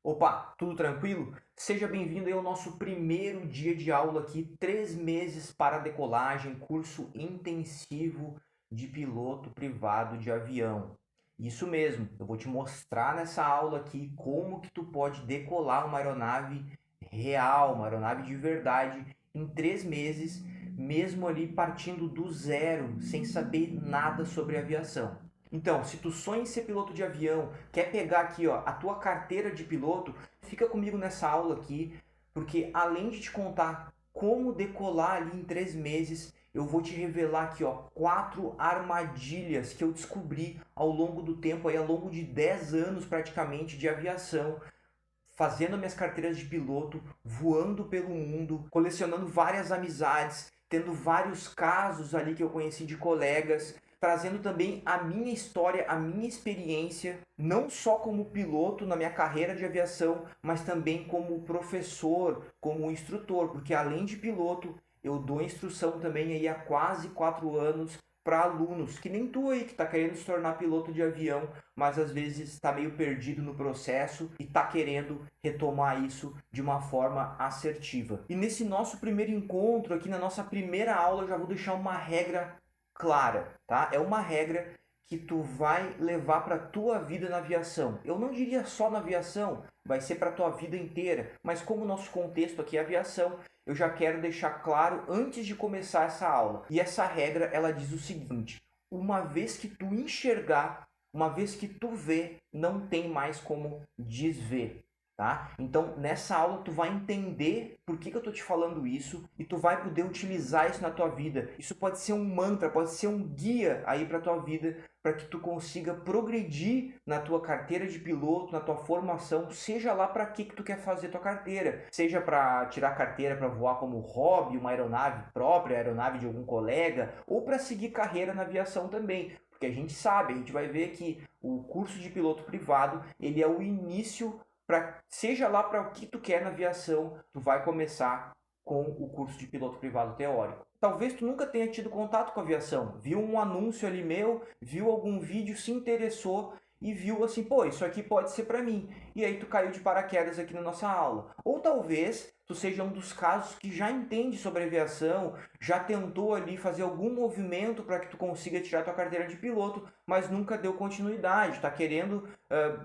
Opa, tudo tranquilo? Seja bem-vindo aí ao nosso primeiro dia de aula aqui, 3 meses para a decolagem, curso intensivo de piloto privado de avião. Isso mesmo, eu vou te mostrar nessa aula aqui como que tu pode decolar uma aeronave real, uma aeronave de verdade, em 3 meses, mesmo ali partindo do zero, sem saber nada sobre aviação. Então, se tu sonha em ser piloto de avião, quer pegar aqui, ó, a tua carteira de piloto, fica comigo nessa aula aqui, porque além de te contar como decolar ali em 3 meses, eu vou te revelar aqui, ó, 4 armadilhas que eu descobri ao longo do tempo, aí, ao longo de 10 anos praticamente de aviação, fazendo minhas carteiras de piloto, voando pelo mundo, colecionando várias amizades, tendo vários casos ali que eu conheci de colegas, trazendo também a minha história, a minha experiência, não só como piloto na minha carreira de aviação, mas também como professor, como instrutor, porque além de piloto, eu dou instrução também aí há quase 4 anos para alunos, que nem tu aí que está querendo se tornar piloto de avião, mas às vezes está meio perdido no processo e está querendo retomar isso de uma forma assertiva. E nesse nosso primeiro encontro, aqui na nossa primeira aula, eu já vou deixar uma regra clara, tá? É uma regra que tu vai levar para tua vida na aviação. Eu não diria só na aviação, vai ser para tua vida inteira, mas como o nosso contexto aqui é aviação, eu já quero deixar claro antes de começar essa aula. E essa regra, ela diz o seguinte: uma vez que tu enxergar, uma vez que tu vê, não tem mais como desver. Tá? Então, nessa aula tu vai entender por que eu tô te falando isso e tu vai poder utilizar isso na tua vida. Isso pode ser um mantra, pode ser um guia aí para tua vida, para que tu consiga progredir na tua carteira de piloto, na tua formação, seja lá para que tu quer fazer tua carteira, seja para tirar carteira para voar como hobby, uma aeronave própria, aeronave de algum colega, ou para seguir carreira na aviação também. Porque a gente sabe, a gente vai ver que o curso de piloto privado, ele é o início para seja lá para o que tu quer na aviação, tu vai começar com o curso de piloto privado teórico. Talvez tu nunca tenha tido contato com a aviação, viu um anúncio ali meu, viu algum vídeo, se interessou e viu assim, pô, isso aqui pode ser para mim. E aí tu caiu de paraquedas aqui na nossa aula. Ou talvez tu seja um dos casos que já entende sobre aviação, já tentou ali fazer algum movimento para que tu consiga tirar tua carteira de piloto, mas nunca deu continuidade, está querendo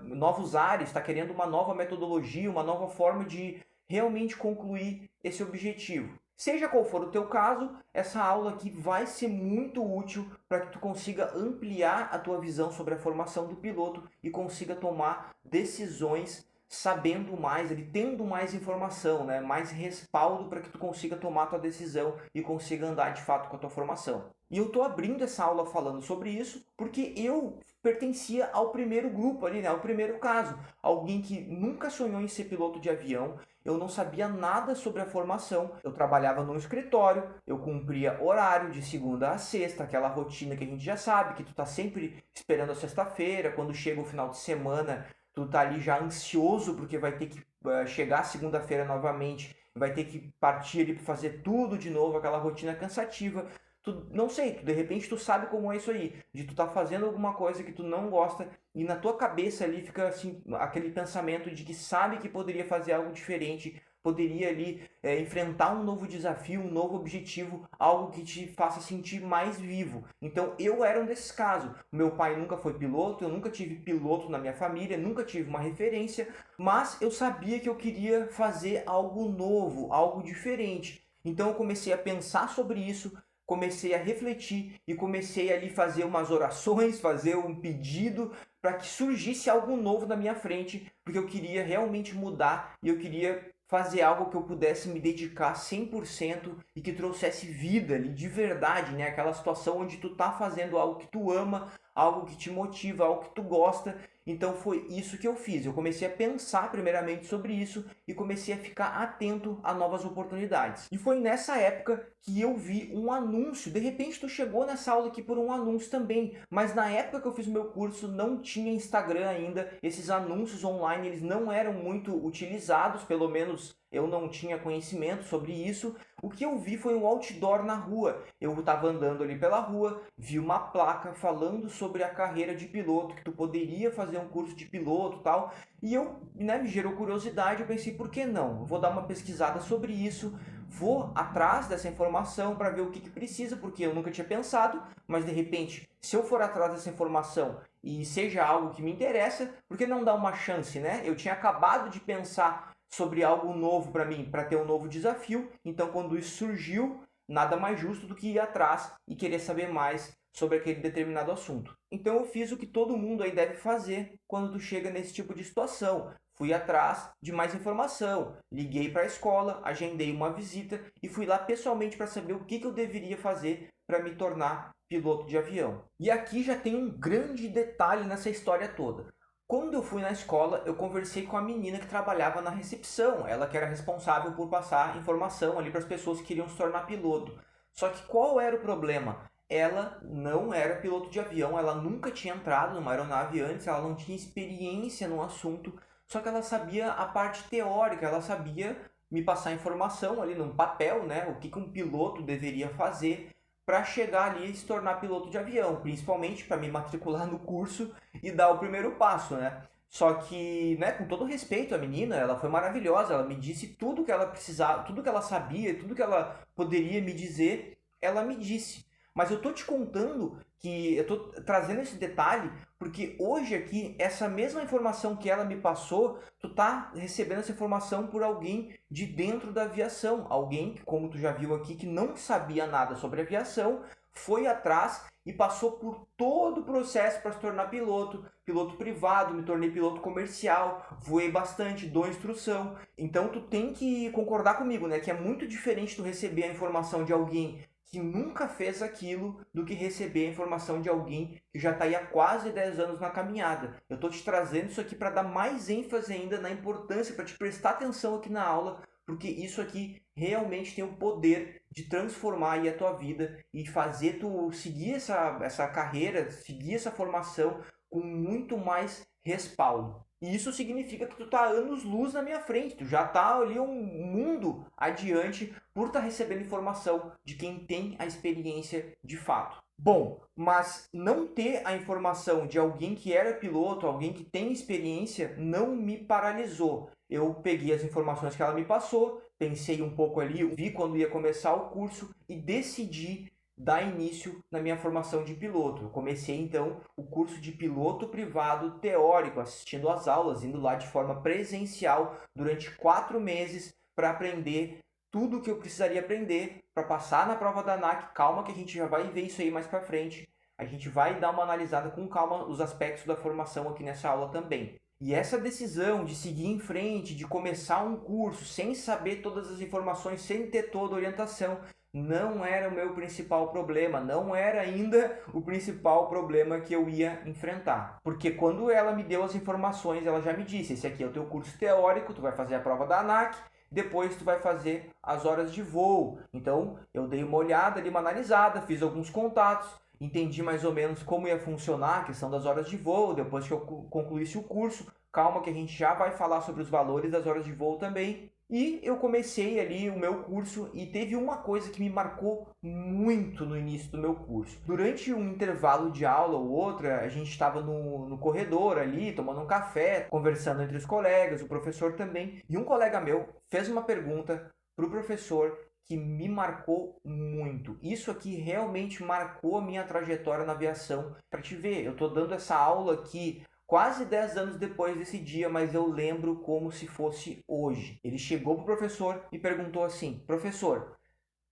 novos ares, está querendo uma nova metodologia, uma nova forma de realmente concluir esse objetivo. Seja qual for o teu caso, essa aula aqui vai ser muito útil para que tu consiga ampliar a tua visão sobre a formação do piloto e consiga tomar decisões sabendo mais, ele tendo mais informação, né? Mais respaldo para que tu consiga tomar a tua decisão e consiga andar de fato com a tua formação. E eu estou abrindo essa aula falando sobre isso porque eu pertencia ao primeiro grupo ali, né? Ao primeiro caso. Alguém que nunca sonhou em ser piloto de avião, eu não sabia nada sobre a formação. Eu trabalhava no escritório, eu cumpria horário de segunda a sexta, aquela rotina que a gente já sabe, que tu tá sempre esperando a sexta-feira, quando chega o final de semana, tu tá ali já ansioso porque vai ter que chegar segunda-feira novamente, vai ter que partir ali para fazer tudo de novo, aquela rotina cansativa. Tu, não sei, de repente tu sabe como é isso aí, de tu tá fazendo alguma coisa que tu não gosta e na tua cabeça ali fica assim aquele pensamento de que sabe que poderia fazer algo diferente, poderia ali enfrentar um novo desafio, um novo objetivo, algo que te faça sentir mais vivo. Então eu era um desses casos. Meu pai nunca foi piloto, eu nunca tive piloto na minha família, nunca tive uma referência, mas eu sabia que eu queria fazer algo novo, algo diferente. Então eu comecei a pensar sobre isso, comecei a refletir e comecei ali fazer umas orações, fazer um pedido para que surgisse algo novo na minha frente, porque eu queria realmente mudar e eu queria fazer algo que eu pudesse me dedicar 100% e que trouxesse vida ali de verdade, né? Aquela situação onde tu tá fazendo algo que tu ama, algo que te motiva, algo que tu gosta. Então foi isso que eu fiz. Eu comecei a pensar primeiramente sobre isso e comecei a ficar atento a novas oportunidades. E foi nessa época que eu vi um anúncio. De repente tu chegou nessa aula aqui por um anúncio também, mas na época que eu fiz o meu curso não tinha Instagram ainda. Esses anúncios online eles não eram muito utilizados, pelo menos eu não tinha conhecimento sobre isso. O que eu vi foi um outdoor na rua. Eu estava andando ali pela rua, vi uma placa falando sobre a carreira de piloto, que tu poderia fazer um curso de piloto e tal. E eu, né, me gerou curiosidade, eu pensei, por que não? Eu vou dar uma pesquisada sobre isso, vou atrás dessa informação para ver o que precisa, porque eu nunca tinha pensado, mas de repente, se eu for atrás dessa informação e seja algo que me interessa, por que não dar uma chance, né? Eu tinha acabado de pensar sobre algo novo para mim, para ter um novo desafio, então quando isso surgiu, nada mais justo do que ir atrás e querer saber mais sobre aquele determinado assunto. Então eu fiz o que todo mundo aí deve fazer quando tu chega nesse tipo de situação. Fui atrás de mais informação, liguei para a escola, agendei uma visita e fui lá pessoalmente para saber o que eu deveria fazer para me tornar piloto de avião. E aqui já tem um grande detalhe nessa história toda. Quando eu fui na escola, eu conversei com a menina que trabalhava na recepção, ela que era responsável por passar informação ali para as pessoas que queriam se tornar piloto. Só que qual era o problema? Ela não era piloto de avião, ela nunca tinha entrado numa aeronave antes, ela não tinha experiência no assunto, só que ela sabia a parte teórica, ela sabia me passar informação ali num papel, né? O que um piloto deveria fazer para chegar ali e se tornar piloto de avião, principalmente para me matricular no curso e dar o primeiro passo, né? Só que, né, com todo respeito à menina, ela foi maravilhosa, ela me disse tudo que ela precisava, tudo que ela sabia, tudo que ela poderia me dizer, ela me disse. Mas eu tô te contando que eu tô trazendo esse detalhe porque hoje aqui essa mesma informação que ela me passou, tu tá recebendo essa informação por alguém de dentro da aviação, alguém que, como tu já viu aqui, que não sabia nada sobre aviação, foi atrás e passou por todo o processo para se tornar piloto, piloto privado, me tornei piloto comercial, voei bastante, dou instrução. Então tu tem que concordar comigo, né, que é muito diferente tu receber a informação de alguém que nunca fez aquilo do que receber a informação de alguém que já está aí há quase 10 anos na caminhada. Eu estou te trazendo isso aqui para dar mais ênfase ainda na importância, para te prestar atenção aqui na aula, porque isso aqui realmente tem o poder de transformar aí a tua vida e fazer tu seguir essa carreira, seguir essa formação com muito mais respaldo. E isso significa que tu tá anos-luz na minha frente, tu já tá ali um mundo adiante por estar recebendo informação de quem tem a experiência de fato. Bom, mas não ter a informação de alguém que era piloto, alguém que tem experiência, não me paralisou. Eu peguei as informações que ela me passou, pensei um pouco ali, vi quando ia começar o curso e decidi dar início na minha formação de piloto. Eu comecei então o curso de piloto privado teórico, assistindo às aulas, indo lá de forma presencial durante 4 meses para aprender tudo o que eu precisaria aprender para passar na prova da ANAC. Calma que a gente já vai ver isso aí mais para frente. A gente vai dar uma analisada com calma os aspectos da formação aqui nessa aula também. E essa decisão de seguir em frente, de começar um curso sem saber todas as informações, sem ter toda a orientação, não era o meu principal problema, não era ainda o principal problema que eu ia enfrentar. Porque quando ela me deu as informações, ela já me disse, esse aqui é o teu curso teórico, tu vai fazer a prova da ANAC, depois tu vai fazer as horas de voo. Então eu dei uma olhada ali, uma analisada, fiz alguns contatos, entendi mais ou menos como ia funcionar a questão das horas de voo, depois que eu concluísse o curso. Calma que a gente já vai falar sobre os valores das horas de voo também. E eu comecei ali o meu curso e teve uma coisa que me marcou muito no início do meu curso. Durante um intervalo de aula ou outra, a gente estava no corredor ali, tomando um café, conversando entre os colegas, o professor também. E um colega meu fez uma pergunta para o professor que me marcou muito. Isso aqui realmente marcou a minha trajetória na aviação. Para te ver, eu estou dando essa aula aqui quase 10 anos depois desse dia, mas eu lembro como se fosse hoje. Ele chegou pro professor e perguntou assim: professor,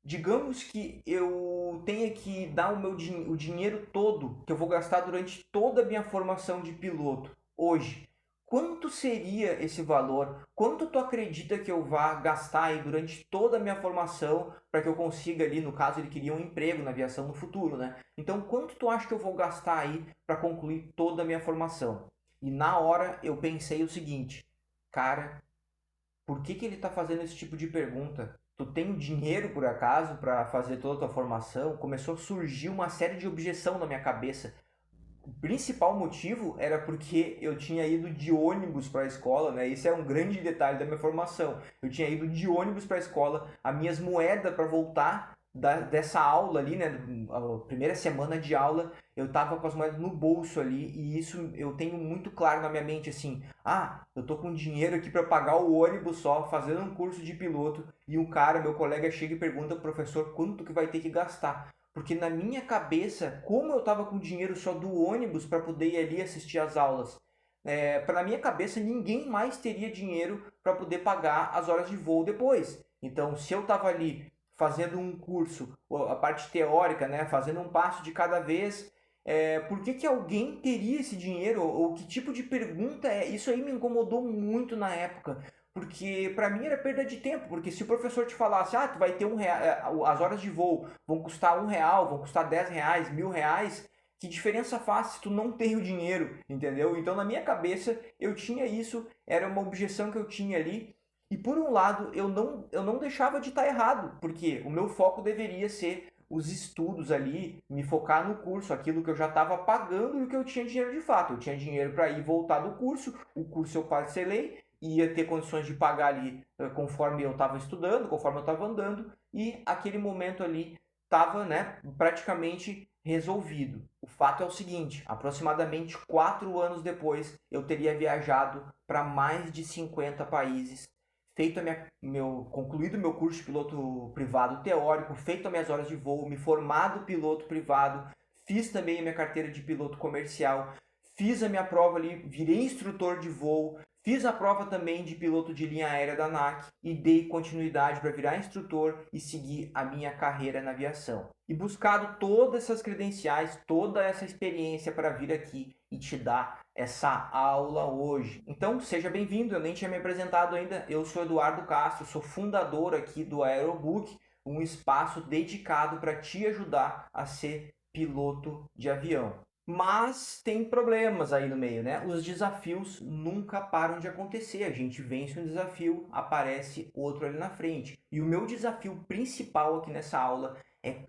digamos que eu tenha que dar o dinheiro todo que eu vou gastar durante toda a minha formação de piloto hoje. Quanto seria esse valor? Quanto tu acredita que eu vá gastar aí durante toda a minha formação para que eu consiga ali, no caso ele queria um emprego na aviação no futuro, né? Então quanto tu acha que eu vou gastar aí para concluir toda a minha formação? E na hora eu pensei o seguinte, cara, por que ele está fazendo esse tipo de pergunta? Tu tem o dinheiro por acaso para fazer toda a tua formação? Começou a surgir uma série de objeção na minha cabeça. O principal motivo era porque eu tinha ido de ônibus para a escola, né? Esse é um grande detalhe da minha formação. Eu tinha ido de ônibus para a escola, as minhas moedas para voltar dessa aula ali, né? A primeira semana de aula, eu tava com as moedas no bolso ali e isso eu tenho muito claro na minha mente assim: ah, eu tô com dinheiro aqui para pagar o ônibus só, fazendo um curso de piloto e um cara, meu colega, chega e pergunta pro professor quanto que vai ter que gastar. Porque na minha cabeça, como eu estava com dinheiro só do ônibus para poder ir ali assistir às aulas, para minha cabeça ninguém mais teria dinheiro para poder pagar as horas de voo depois. Então, se eu estava ali fazendo um curso, a parte teórica, né, fazendo um passo de cada vez, por que que alguém teria esse dinheiro? Ou que tipo de pergunta é? Isso aí me incomodou muito na época. Porque para mim era perda de tempo, porque se o professor te falasse, ah, tu vai ter as horas de voo vão custar R$ 1, vão custar R$ 10, R$ 1.000, que diferença faz se tu não tem o dinheiro, entendeu? Então na minha cabeça eu tinha isso, era uma objeção que eu tinha ali, e por um lado eu não deixava de estar errado, porque o meu foco deveria ser os estudos ali, me focar no curso, aquilo que eu já estava pagando e o que eu tinha dinheiro de fato. Eu tinha dinheiro para ir voltar do curso, o curso eu parcelei, ia ter condições de pagar ali conforme eu estava estudando, conforme eu estava andando, e aquele momento ali estava, né, praticamente resolvido. O fato é o seguinte: aproximadamente 4 anos depois, eu teria viajado para mais de 50 países, feito concluído meu curso de piloto privado teórico, feito as minhas horas de voo, me formado piloto privado, fiz também a minha carteira de piloto comercial, fiz a minha prova ali, virei instrutor de voo, fiz a prova também de piloto de linha aérea da ANAC e dei continuidade para virar instrutor e seguir a minha carreira na aviação. E buscado todas essas credenciais, toda essa experiência para vir aqui e te dar essa aula hoje. Então, seja bem-vindo, eu nem tinha me apresentado ainda, eu sou Eduardo Castro, sou fundador aqui do Aerobook, um espaço dedicado para te ajudar a ser piloto de avião. Mas tem problemas aí no meio, né? Os desafios nunca param de acontecer. A gente vence um desafio, aparece outro ali na frente. E o meu desafio principal aqui nessa aula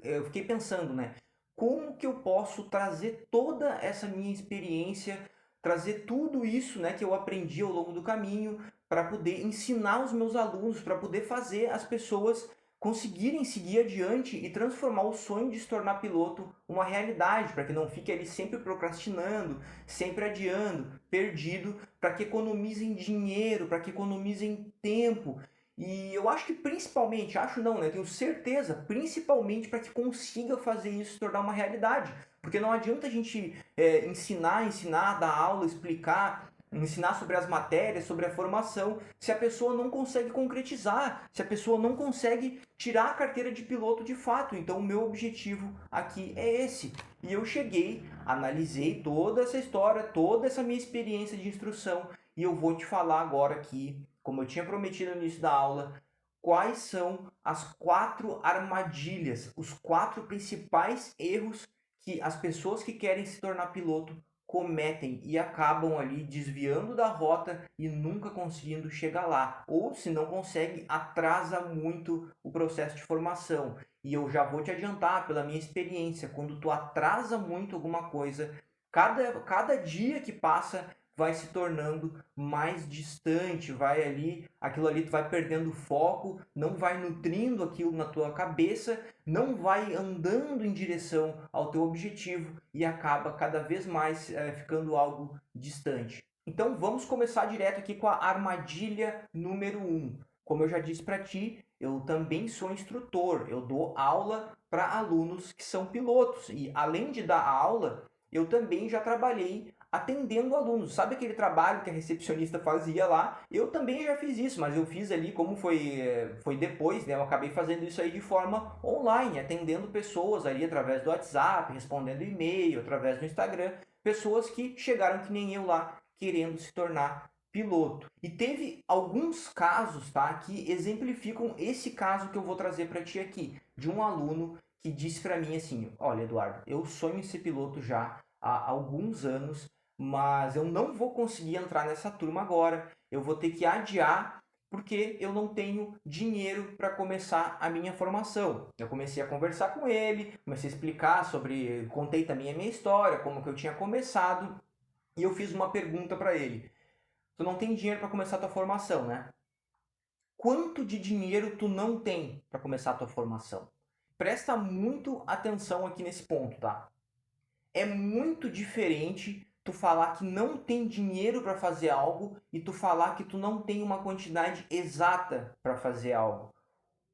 eu fiquei pensando, né? Como que eu posso trazer toda essa minha experiência, trazer tudo isso, né, que eu aprendi ao longo do caminho para poder ensinar os meus alunos, para poder fazer as pessoas conseguirem seguir adiante e transformar o sonho de se tornar piloto uma realidade, para que não fique ali sempre procrastinando, sempre adiando, perdido, para que economizem dinheiro, para que economizem tempo. E eu acho que principalmente, acho não, né? Tenho certeza, principalmente para que consiga fazer isso se tornar uma realidade. Porque não adianta a gente ensinar, dar aula, explicar, ensinar sobre as matérias, sobre a formação, se a pessoa não consegue concretizar, se a pessoa não consegue tirar a carteira de piloto de fato. Então o meu objetivo aqui é esse. E eu cheguei, analisei toda essa história, toda essa minha experiência de instrução e eu vou te falar agora aqui, como eu tinha prometido no início da aula, quais são as 4 armadilhas, os 4 principais erros que as pessoas que querem se tornar piloto cometem e acabam ali desviando da rota e nunca conseguindo chegar lá. Ou se não consegue, atrasa muito o processo de formação. E eu já vou te adiantar pela minha experiência, quando tu atrasa muito alguma coisa, cada dia que passa vai se tornando mais distante, aquilo ali tu vai perdendo foco, não vai nutrindo aquilo na tua cabeça, não vai andando em direção ao teu objetivo e acaba cada vez mais ficando algo distante. Então vamos começar direto aqui com a armadilha número 1. Como eu já disse para ti, eu também sou instrutor, eu dou aula para alunos que são pilotos e além de dar aula, eu também já trabalhei atendendo alunos. Sabe aquele trabalho que a recepcionista fazia lá? Eu também já fiz isso, mas eu fiz ali como foi depois, né? Eu acabei fazendo isso aí de forma online, atendendo pessoas ali através do WhatsApp, respondendo e-mail, através do Instagram, pessoas que chegaram que nem eu lá, querendo se tornar piloto. E teve alguns casos, tá, que exemplificam esse caso que eu vou trazer para ti aqui, de um aluno que disse para mim assim: "Olha, Eduardo, eu sonho em ser piloto já há alguns anos, mas eu não vou conseguir entrar nessa turma agora. Eu vou ter que adiar porque eu não tenho dinheiro para começar a minha formação. Eu comecei a conversar com ele, comecei a explicar sobre, contei também a minha história, como que eu tinha começado, e eu fiz uma pergunta para ele. Tu não tem dinheiro para começar a tua formação, né? Quanto de dinheiro tu não tem para começar a tua formação? Presta muito atenção aqui nesse ponto, tá? É muito diferente tu falar que não tem dinheiro para fazer algo e tu falar que tu não tem uma quantidade exata para fazer algo.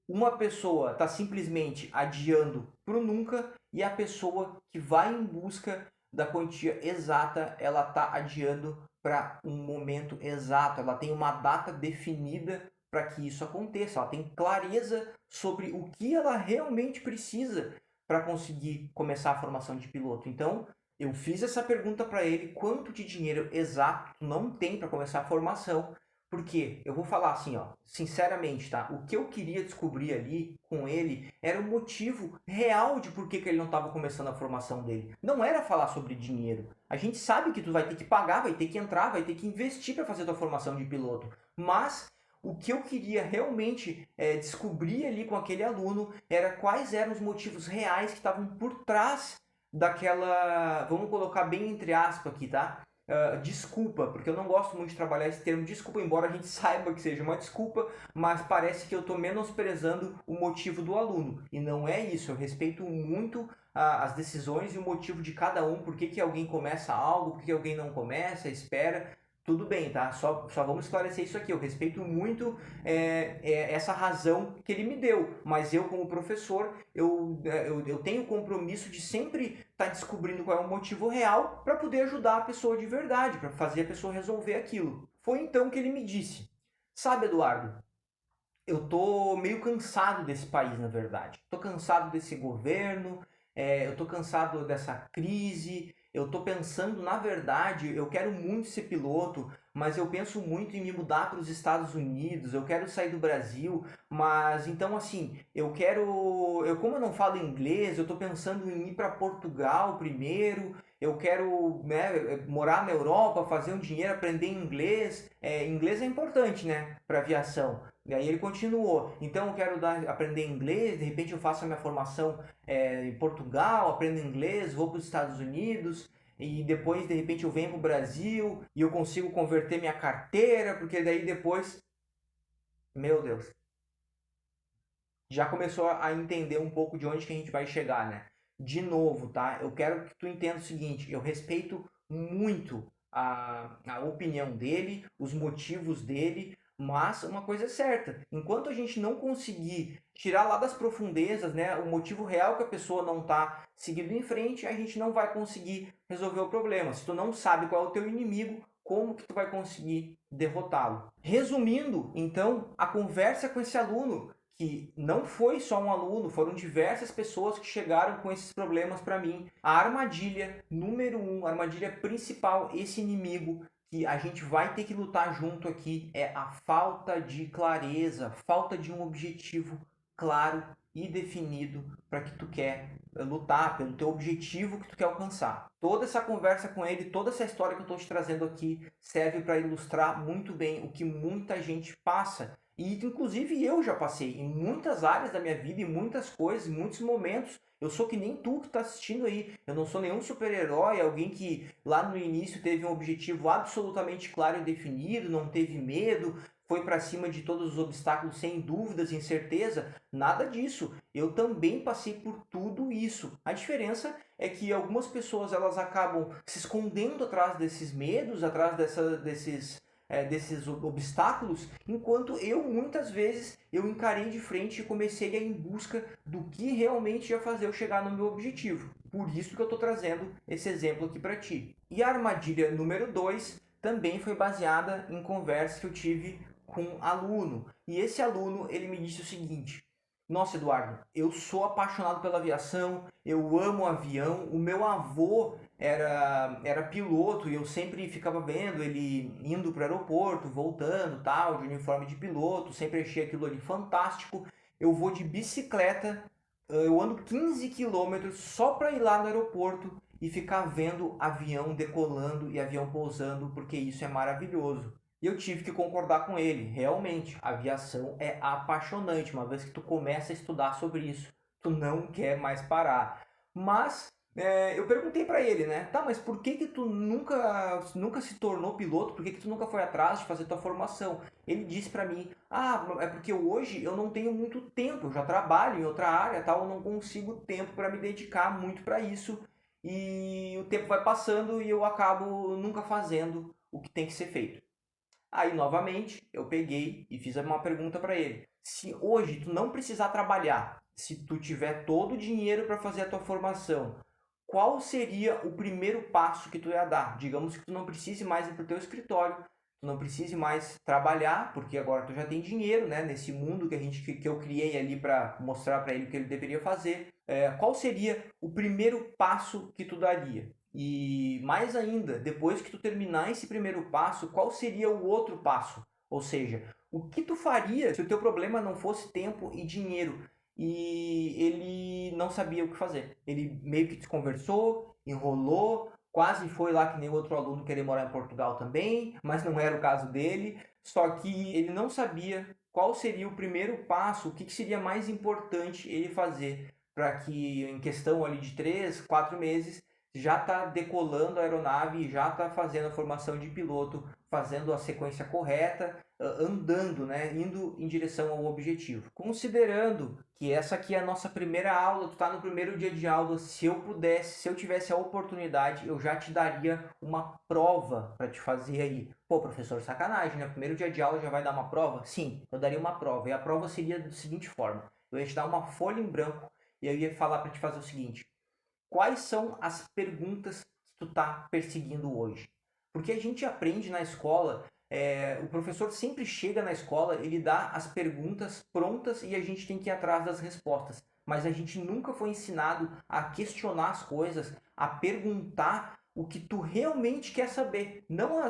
Uma pessoa está simplesmente adiando para o nunca e a pessoa que vai em busca da quantia exata, ela está adiando para um momento exato, ela tem uma data definida para que isso aconteça, ela tem clareza sobre o que ela realmente precisa para conseguir começar a formação de piloto. Então, eu fiz essa pergunta para ele, quanto de dinheiro exato não tem para começar a formação? Porque eu vou falar assim, ó, sinceramente, tá? O que eu queria descobrir ali com ele era o motivo real de por que ele não estava começando a formação dele. Não era falar sobre dinheiro. A gente sabe que tu vai ter que pagar, vai ter que entrar, vai ter que investir para fazer tua formação de piloto. Mas o que eu queria realmente descobrir ali com aquele aluno era quais eram os motivos reais que estavam por trás daquela, vamos colocar bem entre aspas aqui, tá? Desculpa, porque eu não gosto muito de trabalhar esse termo desculpa, embora a gente saiba que seja uma desculpa, mas parece que eu estou menosprezando o motivo do aluno. E não é isso, eu respeito muito as decisões e o motivo de cada um, por que alguém começa algo, por que alguém não começa, espera. Tudo bem, tá? Só vamos esclarecer isso aqui. Eu respeito muito essa razão que ele me deu, mas eu, como professor, eu tenho o compromisso de sempre estar descobrindo qual é o motivo real para poder ajudar a pessoa de verdade, para fazer a pessoa resolver aquilo. Foi então que ele me disse: Sabe, Eduardo, eu tô meio cansado desse país, na verdade. Tô cansado desse governo, eu tô cansado dessa crise. Eu tô pensando, na verdade, eu quero muito ser piloto, mas eu penso muito em me mudar para os Estados Unidos. Eu quero sair do Brasil, mas então assim, como eu não falo inglês, eu tô pensando em ir para Portugal primeiro. Eu quero, né, morar na Europa, fazer um dinheiro, aprender inglês. Inglês é importante, né, para aviação. E aí ele continuou. Então eu quero aprender inglês, de repente eu faço a minha formação em Portugal, aprendo inglês, vou para os Estados Unidos e depois de repente eu venho para o Brasil e eu consigo converter minha carteira, porque daí depois, meu Deus, já começou a entender um pouco de onde que a gente vai chegar, né? De novo, tá? Eu quero que tu entenda o seguinte, eu respeito muito a opinião dele, os motivos dele, mas uma coisa é certa, enquanto a gente não conseguir tirar lá das profundezas, né, o motivo real que a pessoa não está seguindo em frente, a gente não vai conseguir resolver o problema. Se tu não sabe qual é o teu inimigo, como que tu vai conseguir derrotá-lo? Resumindo, então, a conversa com esse aluno, que não foi só um aluno, foram diversas pessoas que chegaram com esses problemas para mim. A armadilha número um, a armadilha principal, esse inimigo que a gente vai ter que lutar junto aqui é a falta de clareza, falta de um objetivo claro e definido para que tu quer lutar, pelo teu objetivo que tu quer alcançar. Toda essa conversa com ele, toda essa história que eu estou te trazendo aqui serve para ilustrar muito bem o que muita gente passa. E inclusive eu já passei em muitas áreas da minha vida, em muitas coisas, em muitos momentos. Eu sou que nem tu que está assistindo aí. Eu não sou nenhum super-herói, alguém que lá no início teve um objetivo absolutamente claro e definido, não teve medo, foi para cima de todos os obstáculos sem dúvidas, sem certeza. Nada disso. Eu também passei por tudo isso. A diferença é que algumas pessoas elas acabam se escondendo atrás desses medos, atrás desses obstáculos, enquanto eu muitas vezes eu encarei de frente e comecei a ir em busca do que realmente ia fazer eu chegar no meu objetivo. Por isso que eu estou trazendo esse exemplo aqui para ti. E a armadilha número 2 também foi baseada em conversa que eu tive com um aluno. E esse aluno, ele me disse o seguinte: Nossa, Eduardo, eu sou apaixonado pela aviação, eu amo o avião, o meu avô era piloto e eu sempre ficava vendo ele indo para o aeroporto, voltando, tal, de uniforme de piloto, sempre achei aquilo ali fantástico. Eu vou de bicicleta, eu ando 15 quilômetros só para ir lá no aeroporto e ficar vendo avião decolando e avião pousando, porque isso é maravilhoso. E eu tive que concordar com ele. Realmente, a aviação é apaixonante. Uma vez que tu começa a estudar sobre isso, tu não quer mais parar. Mas eu perguntei pra ele, né? Tá, mas por que que tu nunca se tornou piloto? Por que que tu nunca foi atrás de fazer tua formação? Ele disse pra mim: "Ah, é porque hoje eu não tenho muito tempo. Eu já trabalho em outra área, tal, eu não consigo tempo para me dedicar muito para isso. E o tempo vai passando e eu acabo nunca fazendo o que tem que ser feito." Aí, novamente, eu peguei e fiz uma pergunta para ele. Se hoje tu não precisar trabalhar, se tu tiver todo o dinheiro para fazer a tua formação, qual seria o primeiro passo que tu ia dar? Digamos que tu não precise mais ir para o teu escritório, tu não precise mais trabalhar, porque agora tu já tem dinheiro, né? Nesse mundo que eu criei ali para mostrar para ele o que ele deveria fazer. Qual seria o primeiro passo que tu daria? E mais ainda, depois que tu terminar esse primeiro passo, qual seria o outro passo? Ou seja, o que tu faria se o teu problema não fosse tempo e dinheiro? E ele não sabia o que fazer. Ele meio que desconversou, enrolou, quase foi lá que nem outro aluno querer morar em Portugal também, mas não era o caso dele. Só que ele não sabia qual seria o primeiro passo, o que seria mais importante ele fazer para que em questão ali de 3, 4 meses já está decolando a aeronave, já está fazendo a formação de piloto, fazendo a sequência correta, andando, né, indo em direção ao objetivo. Considerando que essa aqui é a nossa primeira aula, tu está no primeiro dia de aula, se eu pudesse, se eu tivesse a oportunidade, eu já te daria uma prova para te fazer aí. Pô, professor, sacanagem, né? Primeiro dia de aula já vai dar uma prova? Sim, eu daria uma prova. E a prova seria da seguinte forma: eu ia te dar uma folha em branco e eu ia falar para te fazer o seguinte: quais são as perguntas que tu está perseguindo hoje? Porque a gente aprende na escola, o professor sempre chega na escola, ele dá as perguntas prontas e a gente tem que ir atrás das respostas. Mas a gente nunca foi ensinado a questionar as coisas, a perguntar o que tu realmente quer saber. Não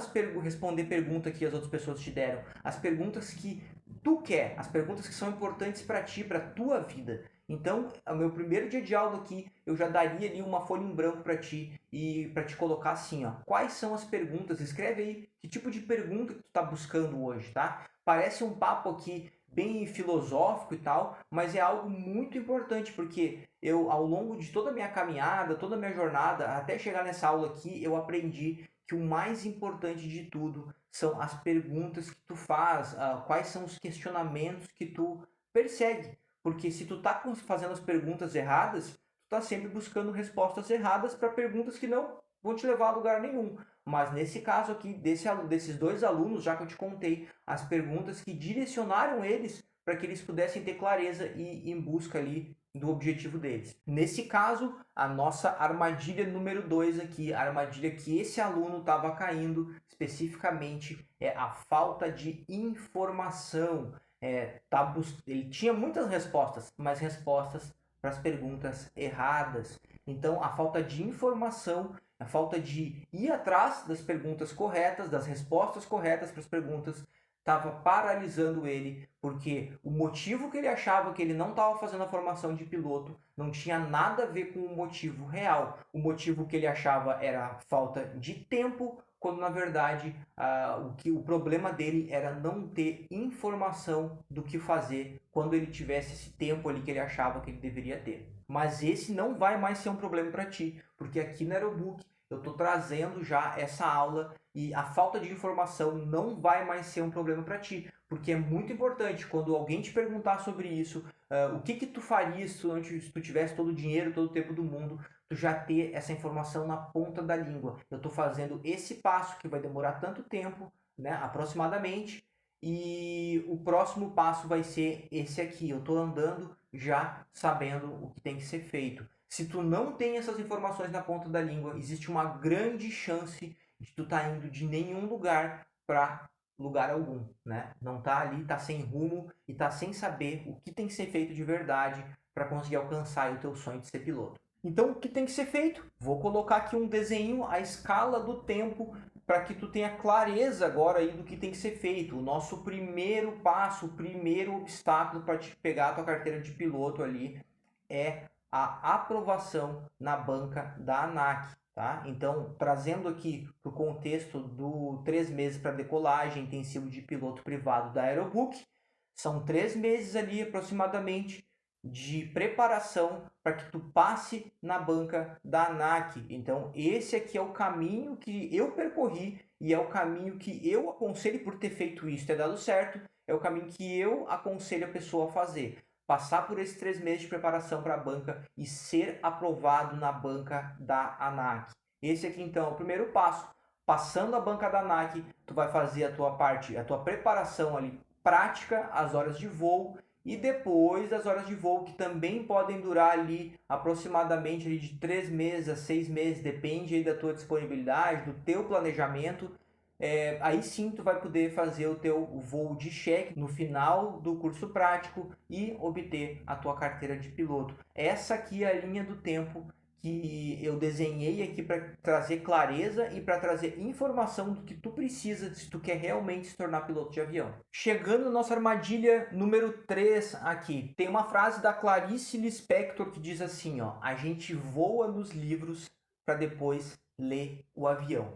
responder pergunta que as outras pessoas te deram, as perguntas que tu quer, as perguntas que são importantes para ti, para tua vida. Então, o meu primeiro dia de aula aqui, eu já daria ali uma folha em branco para ti e para te colocar assim, ó, quais são as perguntas? Escreve aí que tipo de pergunta que tu tá buscando hoje, tá? Parece um papo aqui bem filosófico e tal, mas é algo muito importante porque eu, ao longo de toda a minha caminhada, toda a minha jornada, até chegar nessa aula aqui, eu aprendi que o mais importante de tudo são as perguntas que tu faz, quais são os questionamentos que tu persegue. Porque se tu tá fazendo as perguntas erradas, tu tá sempre buscando respostas erradas para perguntas que não vão te levar a lugar nenhum. Mas nesse caso aqui, desses dois alunos, já que eu te contei, as perguntas que direcionaram eles para que eles pudessem ter clareza e ir em busca ali do objetivo deles. Nesse caso, a nossa armadilha número 2 aqui, a armadilha que esse aluno estava caindo especificamente, é a falta de informação. Ele tinha muitas respostas, mas respostas para as perguntas erradas. Então, a falta de informação, a falta de ir atrás das perguntas corretas, das respostas corretas para as perguntas, estava paralisando ele, porque o motivo que ele achava que ele não estava fazendo a formação de piloto não tinha nada a ver com o motivo real. O motivo que ele achava era falta de tempo, quando na verdade o problema dele era não ter informação do que fazer quando ele tivesse esse tempo ali que ele achava que ele deveria ter. Mas esse não vai mais ser um problema para ti, porque aqui no Aerobook eu estou trazendo já essa aula e a falta de informação não vai mais ser um problema para ti, porque é muito importante quando alguém te perguntar sobre isso, o que tu faria se tu tivesse todo o dinheiro, todo o tempo do mundo, tu já ter essa informação na ponta da língua. Eu estou fazendo esse passo que vai demorar tanto tempo, né, aproximadamente, e o próximo passo vai ser esse aqui. Eu estou andando já sabendo o que tem que ser feito. Se tu não tem essas informações na ponta da língua, existe uma grande chance de tu estar indo de nenhum lugar para lugar algum, né? Não tá ali, tá sem rumo e tá sem saber o que tem que ser feito de verdade para conseguir alcançar o teu sonho de ser piloto. Então, o que tem que ser feito? Vou colocar aqui um desenho à escala do tempo para que tu tenha clareza agora aí do que tem que ser feito. O nosso primeiro passo, o primeiro obstáculo para te pegar a tua carteira de piloto ali é a aprovação na banca da ANAC. tá? Então, trazendo aqui para o contexto do 3 meses para decolagem intensivo de piloto privado da Aerobook, são 3 meses ali aproximadamente de preparação para que tu passe na banca da ANAC. Então, esse aqui é o caminho que eu percorri e é o caminho que eu aconselho por ter feito isso, ter dado certo, é o caminho que eu aconselho a pessoa a fazer. Passar por esses 3 meses de preparação para a banca e ser aprovado na banca da ANAC. Esse aqui, então, é o primeiro passo. Passando a banca da ANAC, tu vai fazer a tua parte, a tua preparação ali prática, as horas de voo, e depois das horas de voo, que também podem durar ali aproximadamente ali de 3 meses a 6 meses, depende aí da tua disponibilidade, do teu planejamento. Aí sim tu vai poder fazer o teu voo de cheque no final do curso prático e obter a tua carteira de piloto. Essa aqui é a linha do tempo que eu desenhei aqui para trazer clareza e para trazer informação do que tu precisa se tu quer realmente se tornar piloto de avião. Chegando na nossa armadilha número 3 aqui, tem uma frase da Clarice Lispector que diz assim, ó: a gente voa nos livros para depois ler o avião.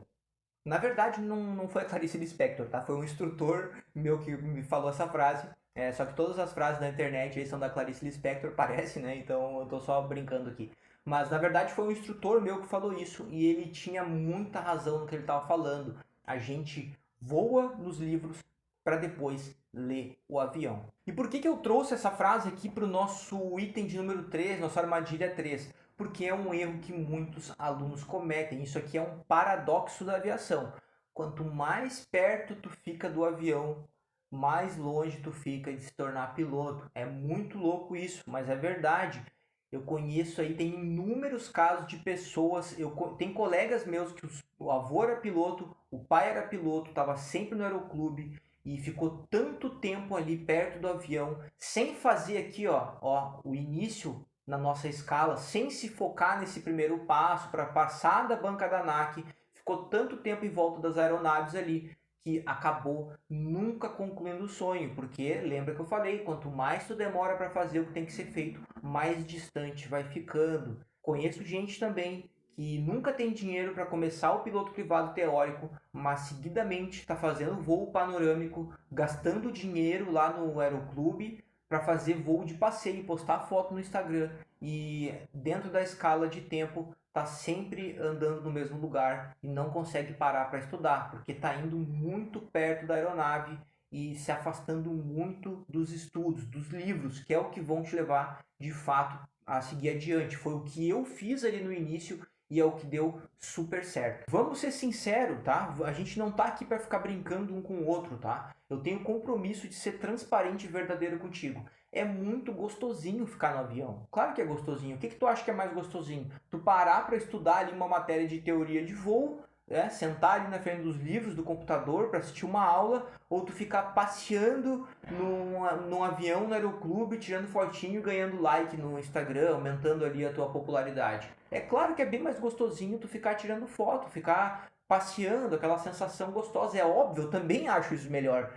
Na verdade, não foi a Clarice Lispector, tá? Foi um instrutor meu que me falou essa frase. Só que todas as frases da internet aí são da Clarice Lispector, parece, né? Então eu tô só brincando aqui. Mas na verdade foi um instrutor meu que falou isso e ele tinha muita razão no que ele estava falando. A gente voa nos livros para depois ler o avião. E por que eu trouxe essa frase aqui para o nosso item de número 3, nossa armadilha 3? Porque é um erro que muitos alunos cometem. Isso aqui é um paradoxo da aviação. Quanto mais perto tu fica do avião, mais longe tu fica de se tornar piloto. É muito louco isso, mas é verdade. Eu conheço aí, tem inúmeros casos de pessoas, tem colegas meus que o avô era piloto, o pai era piloto, estava sempre no aeroclube e ficou tanto tempo ali perto do avião, sem fazer aqui, o início na nossa escala, sem se focar nesse primeiro passo para passar da banca da ANAC, ficou tanto tempo em volta das aeronaves ali que acabou nunca concluindo o sonho, porque lembra que eu falei, quanto mais tu demora para fazer o que tem que ser feito, mais distante vai ficando. Conheço gente também que nunca tem dinheiro para começar o piloto privado teórico, mas seguidamente está fazendo voo panorâmico, gastando dinheiro lá no aeroclube para fazer voo de passeio, postar foto no Instagram e dentro da escala de tempo tá sempre andando no mesmo lugar e não consegue parar para estudar, porque está indo muito perto da aeronave e se afastando muito dos estudos, dos livros, que é o que vão te levar de fato a seguir adiante. Foi o que eu fiz ali no início e é o que deu super certo. Vamos ser sinceros, tá? A gente não tá aqui para ficar brincando um com o outro, tá? Eu tenho compromisso de ser transparente e verdadeiro contigo. É muito gostosinho ficar no avião. Claro que é gostosinho. O que tu acha que é mais gostosinho? Tu parar para estudar ali uma matéria de teoria de voo, sentar ali na frente dos livros do computador para assistir uma aula, ou tu ficar passeando num avião no aeroclube, tirando fotinho, ganhando like no Instagram, aumentando ali a tua popularidade. É claro que é bem mais gostosinho tu ficar tirando foto, ficar passeando, aquela sensação gostosa. É óbvio, eu também acho isso melhor.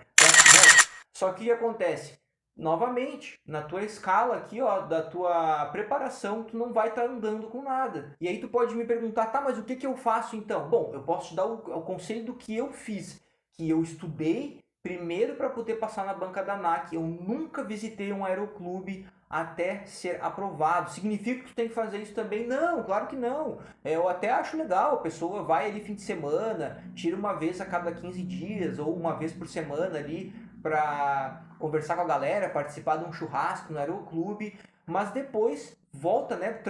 Só que o que acontece? Novamente, na tua escala aqui, da tua preparação, tu não vai estar andando com nada. E aí tu pode me perguntar, tá, mas o que eu faço então? Bom, eu posso te dar o conselho do que eu fiz, que eu estudei primeiro para poder passar na banca da ANAC. Eu nunca visitei um aeroclube até ser aprovado. Significa que tu tem que fazer isso também? Não, claro que não. Eu até acho legal, a pessoa vai ali fim de semana, tira uma vez a cada 15 dias ou uma vez por semana ali para conversar com a galera, participar de um churrasco no aeroclube, mas depois volta, né?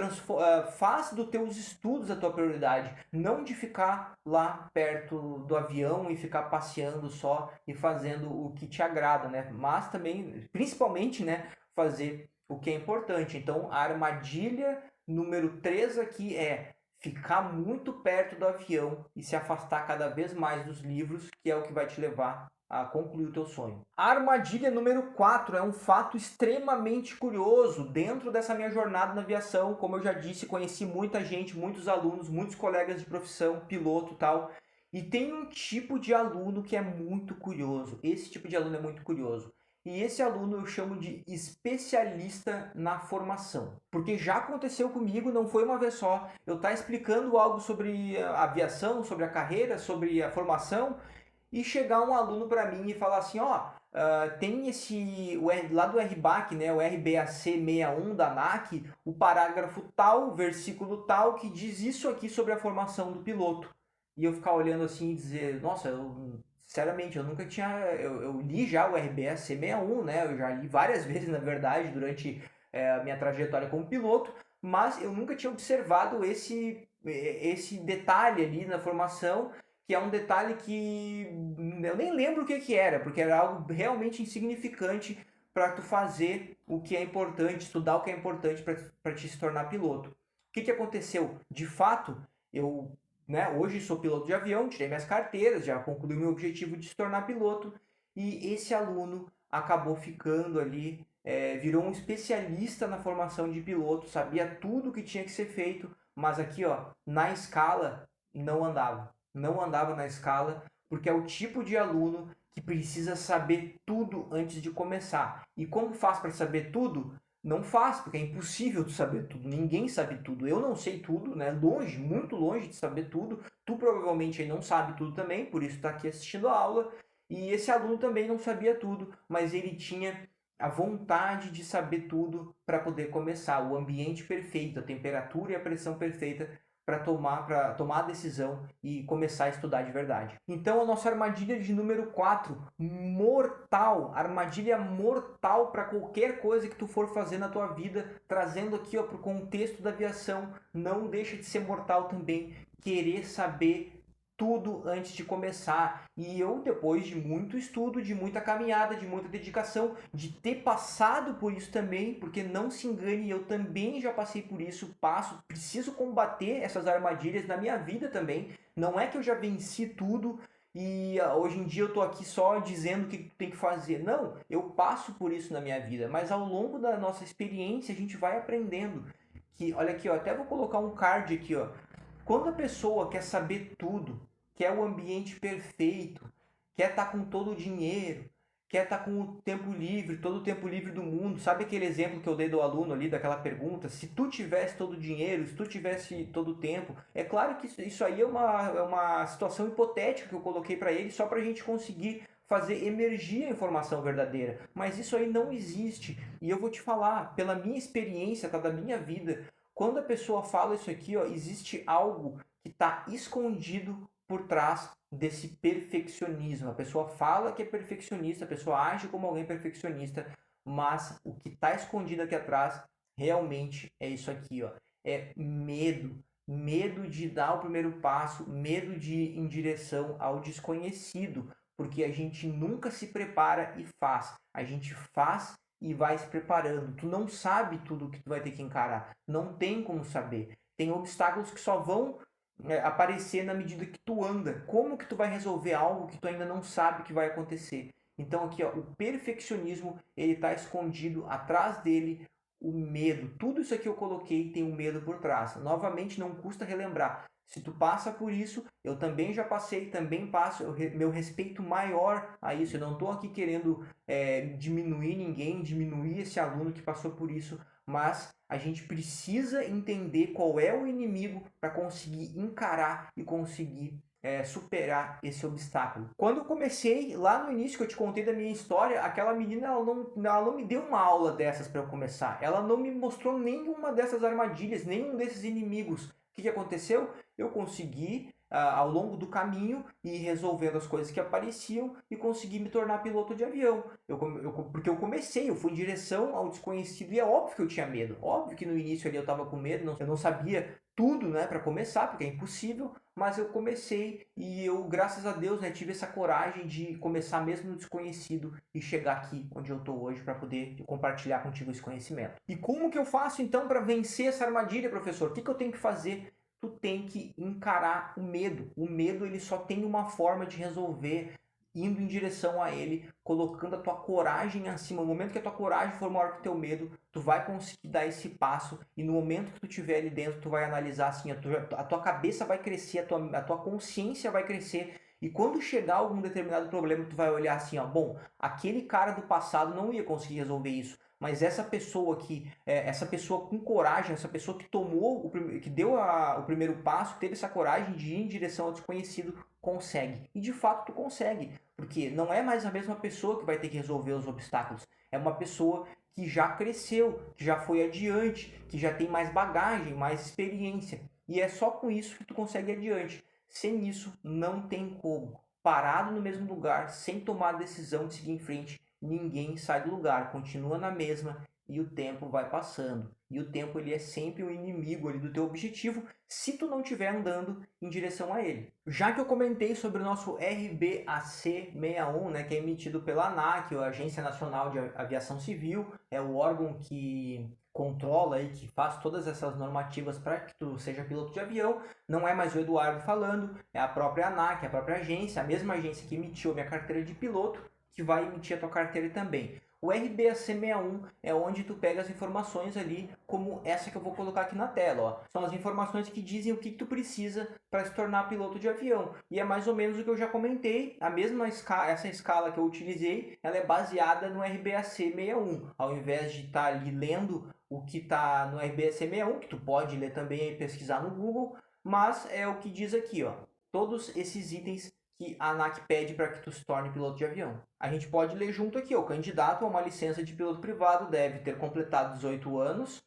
Faz dos teus estudos a tua prioridade, não de ficar lá perto do avião e ficar passeando só e fazendo o que te agrada, né? Mas também, principalmente, né, fazer o que é importante. Então, a armadilha número 3 aqui é ficar muito perto do avião e se afastar cada vez mais dos livros, que é o que vai te levar a concluir o teu sonho. A armadilha número 4 é um fato extremamente curioso. Dentro dessa minha jornada na aviação, como eu já disse, conheci muita gente, muitos alunos, muitos colegas de profissão, piloto e tal. E tem um tipo de aluno que é muito curioso. Esse tipo de aluno é muito curioso. E esse aluno eu chamo de especialista na formação. Porque já aconteceu comigo, não foi uma vez só, eu estar explicando algo sobre a aviação, sobre a carreira, sobre a formação, e chegar um aluno para mim e falar assim, ó, tem lá do RBAC, né, o RBAC 61 da ANAC, o parágrafo tal, versículo tal, que diz isso aqui sobre a formação do piloto. E eu ficar olhando assim e dizer, nossa, sinceramente, eu nunca tinha, eu li já o RBAC 61, né, eu já li várias vezes, na verdade, durante a minha trajetória como piloto, mas eu nunca tinha observado esse detalhe ali na formação, que é um detalhe que eu nem lembro o que era, porque era algo realmente insignificante para tu fazer o que é importante, estudar o que é importante para te se tornar piloto. O que aconteceu? De fato, eu, né, hoje sou piloto de avião, tirei minhas carteiras, já concluí meu objetivo de se tornar piloto, e esse aluno acabou ficando ali, virou um especialista na formação de piloto, sabia tudo o que tinha que ser feito, mas aqui, ó, na escala não andava. Não andava na escala, porque é o tipo de aluno que precisa saber tudo antes de começar. E como faz para saber tudo? Não faz, porque é impossível tu saber tudo. Ninguém sabe tudo. Eu não sei tudo, né? Longe, muito longe de saber tudo. Tu provavelmente aí não sabe tudo também, por isso está aqui assistindo a aula. E esse aluno também não sabia tudo, mas ele tinha a vontade de saber tudo para poder começar. O ambiente perfeito, a temperatura e a pressão perfeita para tomar a decisão e começar a estudar de verdade. Então a nossa armadilha de número 4, mortal, armadilha mortal para qualquer coisa que tu for fazer na tua vida, trazendo aqui para o contexto da aviação, não deixa de ser mortal também, querer saber tudo antes de começar. E eu, depois de muito estudo, de muita caminhada, de muita dedicação, de ter passado por isso também, porque não se engane, eu também já passei por isso, preciso combater essas armadilhas na minha vida também. Não é que eu já venci tudo e hoje em dia eu tô aqui só dizendo o que tem que fazer. Não, eu passo por isso na minha vida, mas ao longo da nossa experiência a gente vai aprendendo. Que, olha aqui, ó, até vou colocar um card aqui, ó. Quando a pessoa quer saber tudo, quer o ambiente perfeito, quer estar com todo o dinheiro, quer estar com o tempo livre, todo o tempo livre do mundo, sabe aquele exemplo que eu dei do aluno ali, daquela pergunta? Se tu tivesse todo o dinheiro, se tu tivesse todo o tempo, é claro que isso aí é uma situação hipotética que eu coloquei para ele só para a gente conseguir fazer emergir a informação verdadeira. Mas isso aí não existe. E eu vou te falar, pela minha experiência, tá, da minha vida, quando a pessoa fala isso aqui, ó, existe algo que está escondido por trás desse perfeccionismo. A pessoa fala que é perfeccionista, a pessoa age como alguém perfeccionista, mas o que está escondido aqui atrás realmente é isso aqui, ó. É medo. Medo de dar o primeiro passo, medo de ir em direção ao desconhecido, porque a gente nunca se prepara e faz. A gente faz e vai se preparando. Tu não sabe tudo que tu vai ter que encarar. Não tem como saber. Tem obstáculos que só vão aparecer na medida que tu anda. Como que tu vai resolver algo que tu ainda não sabe que vai acontecer? Então aqui, ó, o perfeccionismo, ele está escondido atrás dele o medo. Tudo isso aqui eu coloquei tem um medo por trás. Novamente, não custa relembrar. Se tu passa por isso, eu também já passei, também passo, meu respeito maior a isso. Eu não estou aqui querendo diminuir ninguém, diminuir esse aluno que passou por isso, mas a gente precisa entender qual é o inimigo para conseguir encarar e conseguir superar esse obstáculo. Quando eu comecei, lá no início que eu te contei da minha história, aquela menina ela não me deu uma aula dessas para eu começar. Ela não me mostrou nenhuma dessas armadilhas, nenhum desses inimigos. O que aconteceu? Eu consegui, ao longo do caminho, ir resolvendo as coisas que apareciam e consegui me tornar piloto de avião. Porque eu comecei, eu fui em direção ao desconhecido e é óbvio que eu tinha medo. Óbvio que no início ali eu estava com medo, eu não sabia tudo, né, para começar, porque é impossível, mas eu comecei e eu, graças a Deus, né, tive essa coragem de começar mesmo no desconhecido e chegar aqui onde eu estou hoje para poder compartilhar contigo esse conhecimento. E como que eu faço então para vencer essa armadilha, professor? O que eu tenho que fazer? Tu tem que encarar o medo. O medo ele só tem uma forma de resolver, indo em direção a ele, colocando a tua coragem acima. No momento que a tua coragem for maior que o teu medo, tu vai conseguir dar esse passo e no momento que tu estiver ali dentro, tu vai analisar assim, a tua cabeça vai crescer, a tua consciência vai crescer E quando chegar algum determinado problema, tu vai olhar assim, ó, bom, aquele cara do passado não ia conseguir resolver isso, mas essa pessoa que, essa pessoa com coragem, essa pessoa que tomou, que deu o primeiro passo, teve essa coragem de ir em direção ao desconhecido, consegue. E de fato tu consegue, porque não é mais a mesma pessoa que vai ter que resolver os obstáculos, é uma pessoa que já cresceu, que já foi adiante, que já tem mais bagagem, mais experiência. E é só com isso que tu consegue ir adiante. Sem isso, não tem como. Parado no mesmo lugar, sem tomar a decisão de seguir em frente, ninguém sai do lugar, continua na mesma e o tempo vai passando. E o tempo ele é sempre o inimigo ali do teu objetivo, se tu não estiver andando em direção a ele. Já que eu comentei sobre o nosso RBAC61, né, que é emitido pela ANAC, a Agência Nacional de Aviação Civil, é o órgão que controla e que faz todas essas normativas para que tu seja piloto de avião. Não é mais o Eduardo falando, é a própria ANAC, a própria agência, a mesma agência que emitiu a minha carteira de piloto, que vai emitir a tua carteira também. O RBAC61 é onde tu pega as informações ali, como essa que eu vou colocar aqui na tela. Ó. São as informações que dizem o que tu precisa para se tornar piloto de avião. E é mais ou menos o que eu já comentei, a mesma escala, essa escala que eu utilizei, ela é baseada no RBAC61. Ao invés de estar ali lendo o que está no RBAC61, que tu pode ler também e pesquisar no Google, mas é o que diz aqui, ó. Todos esses itens que a ANAC pede para que tu se torne piloto de avião. A gente pode ler junto aqui, o candidato a uma licença de piloto privado deve ter completado 18 anos,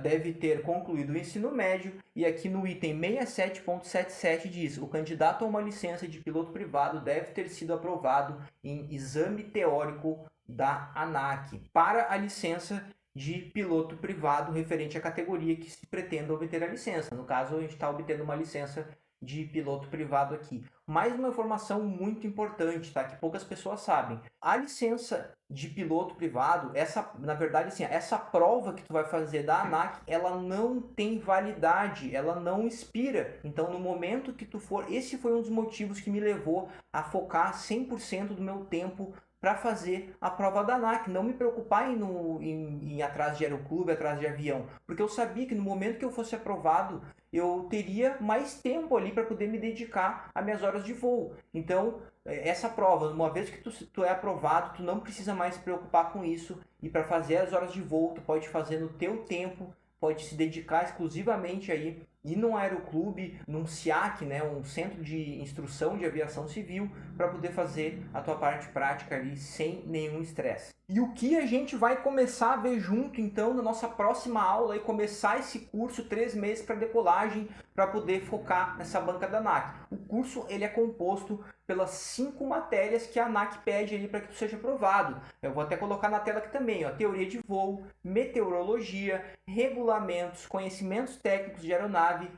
deve ter concluído o ensino médio, e aqui no item 67.77 diz, o candidato a uma licença de piloto privado deve ter sido aprovado em exame teórico da ANAC para a licença de piloto privado referente à categoria que se pretenda obter a licença. No caso, a gente está obtendo uma licença de piloto privado aqui. Mais uma informação muito importante, tá? Que poucas pessoas sabem. A licença de piloto privado, na verdade, assim, essa prova que tu vai fazer da ANAC, ela não tem validade, ela não expira. Então, no momento que tu for, esse foi um dos motivos que me levou a focar 100% do meu tempo para fazer a prova da ANAC, não me preocupar em ir atrás de aeroclube, atrás de avião, porque eu sabia que no momento que eu fosse aprovado, eu teria mais tempo ali para poder me dedicar às minhas horas de voo. Então, essa prova, uma vez que tu é aprovado, tu não precisa mais se preocupar com isso, e para fazer as horas de voo, tu pode fazer no teu tempo, pode se dedicar exclusivamente aí, ir num aeroclube, num SIAC, né, um centro de instrução de aviação civil, para poder fazer a tua parte prática ali sem nenhum estresse. E o que a gente vai começar a ver junto, então, na nossa próxima aula e começar esse curso 3 meses para decolagem, para poder focar nessa banca da ANAC. O curso ele é composto pelas 5 matérias que a ANAC pede ali para que tu seja aprovado. Eu vou até colocar na tela aqui também, ó, teoria de voo, meteorologia, regulamentos, conhecimentos técnicos de aeronave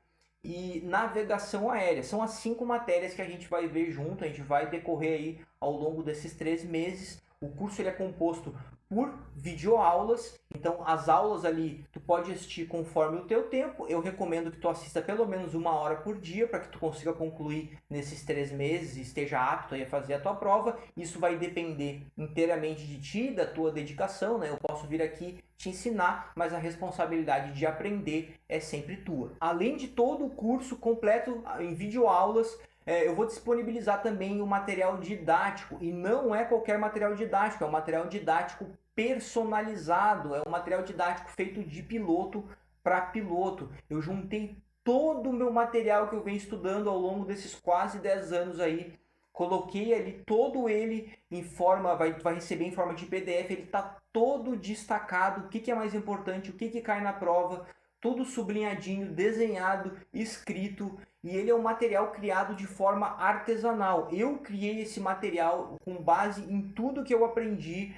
e navegação aérea. São as 5 matérias que a gente vai ver junto, a gente vai decorrer aí ao longo desses 3 meses. O curso ele é composto por videoaulas, então as aulas ali tu pode assistir conforme o teu tempo. Eu recomendo que tu assista pelo menos 1 hora por dia para que tu consiga concluir nesses 3 meses e esteja apto a fazer a tua prova. Isso vai depender inteiramente de ti, da tua dedicação, né? Eu posso vir aqui te ensinar, mas a responsabilidade de aprender é sempre tua. Além de todo o curso completo em videoaulas, eu vou disponibilizar também o material didático, e não é qualquer material didático, é um material didático personalizado, é um material didático feito de piloto para piloto. Eu juntei todo o meu material que eu venho estudando ao longo desses quase 10 anos aí, coloquei ali todo ele em forma, vai receber em forma de PDF, ele está todo destacado, o que é mais importante, o que cai na prova, tudo sublinhadinho, desenhado, escrito, e ele é um material criado de forma artesanal. Eu criei esse material com base em tudo que eu aprendi,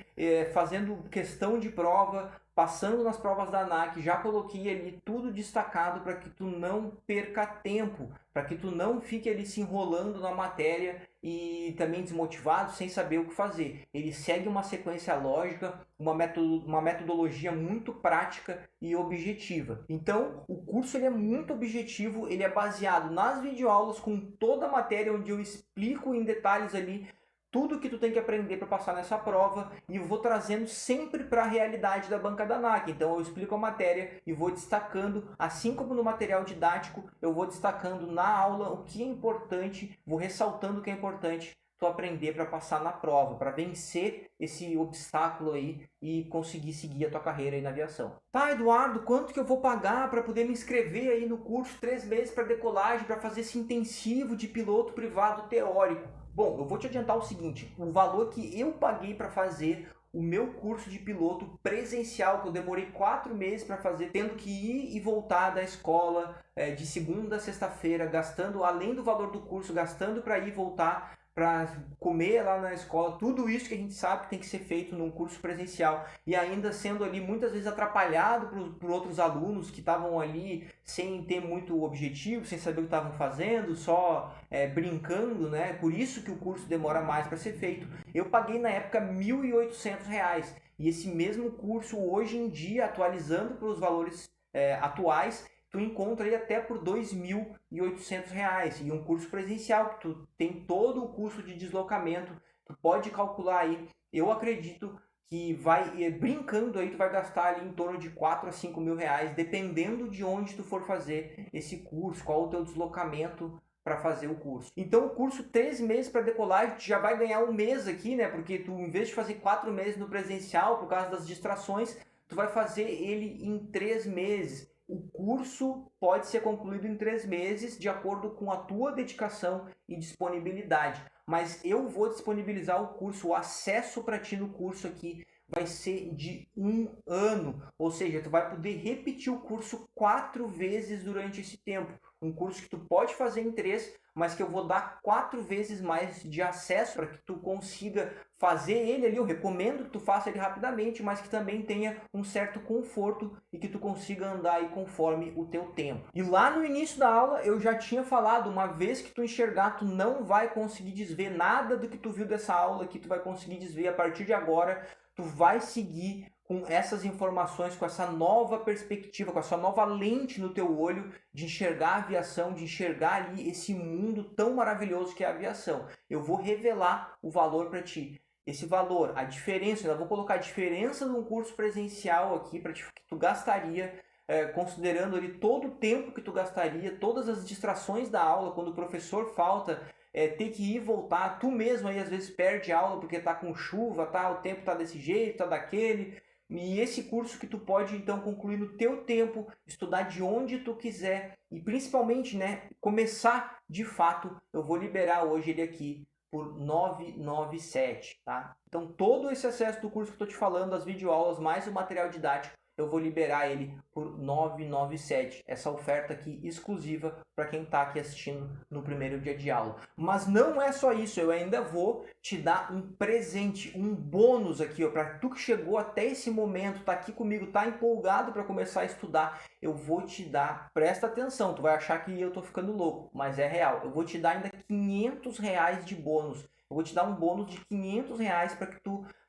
fazendo questão de prova, passando nas provas da ANAC, já coloquei ali tudo destacado para que tu não perca tempo, para que tu não fique ali se enrolando na matéria e também desmotivado, sem saber o que fazer. Ele segue uma sequência lógica, uma metodologia muito prática e objetiva. Então, o curso ele é muito objetivo, ele é baseado nas videoaulas com toda a matéria onde eu explico em detalhes ali tudo que tu tem que aprender para passar nessa prova e eu vou trazendo sempre para a realidade da banca da ANAC. Então eu explico a matéria e vou destacando, assim como no material didático, eu vou destacando na aula o que é importante, vou ressaltando o que é importante tu aprender para passar na prova, para vencer esse obstáculo aí e conseguir seguir a tua carreira aí na aviação. Tá, Eduardo, quanto que eu vou pagar para poder me inscrever aí no curso 3 meses para decolagem, para fazer esse intensivo de piloto privado teórico? Bom, eu vou te adiantar o seguinte, o valor que eu paguei para fazer o meu curso de piloto presencial, que eu demorei 4 meses para fazer, tendo que ir e voltar da escola de segunda a sexta-feira, gastando, além do valor do curso, gastando para ir e voltar, para comer lá na escola, tudo isso que a gente sabe que tem que ser feito num curso presencial e ainda sendo ali muitas vezes atrapalhado por outros alunos que estavam ali sem ter muito objetivo, sem saber o que estavam fazendo, só brincando, né? Por isso que o curso demora mais para ser feito. Eu paguei na época R$ 1.800 e esse mesmo curso hoje em dia, atualizando para os valores atuais, tu encontra aí até por R$ 2.800 e um curso presencial que tu tem todo o custo de deslocamento, tu pode calcular aí, eu acredito que vai, brincando aí, tu vai gastar ali em torno de 4 a 5 mil reais, dependendo de onde tu for fazer esse curso, qual o teu deslocamento para fazer o curso. Então o curso 3 meses para decolagem, tu já vai ganhar um mês aqui, né? Porque tu, em vez de fazer 4 meses no presencial, por causa das distrações, tu vai fazer ele em 3 meses. O curso pode ser concluído em 3 meses, de acordo com a tua dedicação e disponibilidade. Mas eu vou disponibilizar o curso, o acesso para ti no curso aqui vai ser de 1 ano. Ou seja, tu vai poder repetir o curso 4 vezes durante esse tempo. Um curso que tu pode fazer em 3, mas que eu vou dar 4 vezes mais de acesso para que tu consiga fazer ele ali. Eu recomendo que tu faça ele rapidamente, mas que também tenha um certo conforto e que tu consiga andar aí conforme o teu tempo. E lá no início da aula eu já tinha falado, uma vez que tu enxergar, tu não vai conseguir desver nada do que tu viu dessa aula aqui, tu vai conseguir desver a partir de agora. Tu vai seguir com essas informações, com essa nova perspectiva, com essa nova lente no teu olho de enxergar a aviação, de enxergar ali esse mundo tão maravilhoso que é a aviação. Eu vou revelar o valor para ti. Esse valor, a diferença, eu vou colocar a diferença de um curso presencial aqui para ti, que tu gastaria, considerando ali todo o tempo que tu gastaria, todas as distrações da aula, quando o professor falta, ter que ir e voltar, tu mesmo aí às vezes perde aula porque tá com chuva, tá, o tempo tá desse jeito, tá daquele. E esse curso que tu pode então concluir no teu tempo, estudar de onde tu quiser e principalmente, né, começar de fato, eu vou liberar hoje ele aqui por 997, tá? Então todo esse acesso do curso que eu tô te falando, as videoaulas, mais o material didático, eu vou liberar ele por 997. Essa oferta aqui exclusiva para quem está aqui assistindo no primeiro dia de aula. Mas não é só isso, eu ainda vou te dar um presente, um bônus aqui, para tu que chegou até esse momento, tá aqui comigo, tá empolgado para começar a estudar, eu vou te dar, presta atenção, tu vai achar que eu tô ficando louco, mas é real, eu vou te dar ainda R$ 500 de bônus. Eu vou te dar um bônus de R$ 500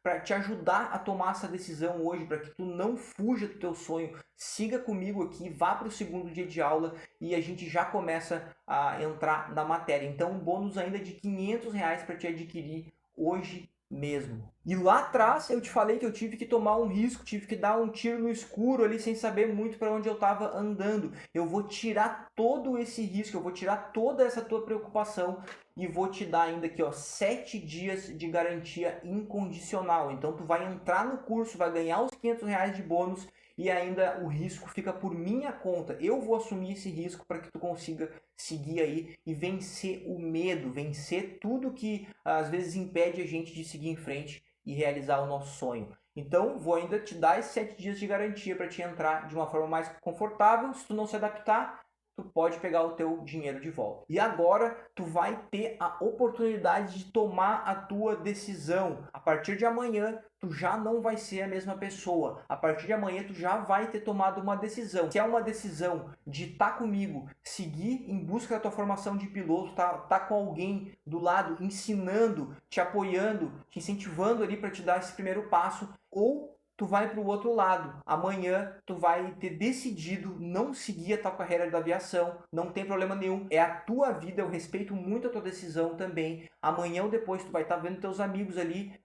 para te ajudar a tomar essa decisão hoje, para que tu não fuja do teu sonho. Siga comigo aqui, vá para o segundo dia de aula e a gente já começa a entrar na matéria. Então, um bônus ainda de R$ 500 para te adquirir hoje mesmo. E lá atrás eu te falei que eu tive que tomar um risco, tive que dar um tiro no escuro ali sem saber muito para onde eu estava andando. Eu vou tirar todo esse risco, eu vou tirar toda essa tua preocupação e vou te dar ainda aqui, ó, 7 dias de garantia incondicional. Então tu vai entrar no curso, vai ganhar os R$ 500 de bônus e ainda o risco fica por minha conta. Eu vou assumir esse risco para que tu consiga seguir aí e vencer o medo, vencer tudo que às vezes impede a gente de seguir em frente e realizar o nosso sonho. Então, vou ainda te dar esses 7 dias de garantia para te entrar de uma forma mais confortável. Se tu não se adaptar, tu pode pegar o teu dinheiro de volta. E agora tu vai ter a oportunidade de tomar a tua decisão. A partir de amanhã, tu já não vai ser a mesma pessoa. A partir de amanhã, tu já vai ter tomado uma decisão. Se é uma decisão de estar comigo, seguir em busca da tua formação de piloto, tá com alguém do lado, ensinando, te apoiando, te incentivando ali para te dar esse primeiro passo, ou tu vai para o outro lado. Amanhã tu vai ter decidido não seguir a tua carreira da aviação, não tem problema nenhum, é a tua vida, eu respeito muito a tua decisão também. Amanhã ou depois tu vai estar vendo teus amigos ali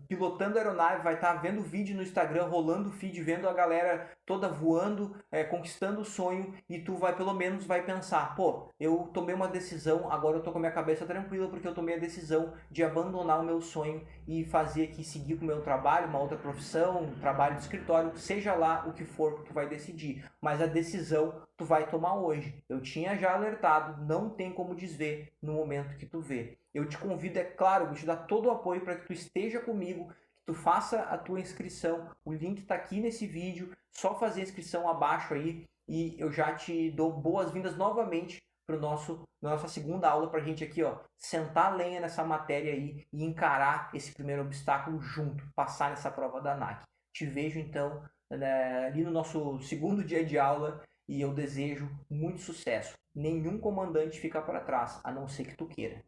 pilotando aeronave, vai estar vendo vídeo no Instagram, rolando feed, vendo a galera toda voando, conquistando o sonho, e tu vai pelo menos vai pensar, pô, eu tomei uma decisão, agora eu tô com a minha cabeça tranquila porque eu tomei a decisão de abandonar o meu sonho e fazer aqui, seguir com o meu trabalho, uma outra profissão, um trabalho de escritório, seja lá o que for que tu vai decidir, mas a decisão tu vai tomar hoje. Eu tinha já alertado, não tem como desver no momento que tu vê. Eu te convido, é claro, vou te dar todo o apoio para que tu esteja comigo, que tu faça a tua inscrição. O link está aqui nesse vídeo, só fazer a inscrição abaixo aí e eu já te dou boas-vindas novamente para nossa segunda aula para a gente aqui, ó, sentar a lenha nessa matéria aí e encarar esse primeiro obstáculo junto, passar nessa prova da ANAC. Te vejo então ali no nosso segundo dia de aula e eu desejo muito sucesso. Nenhum comandante fica para trás, a não ser que tu queira.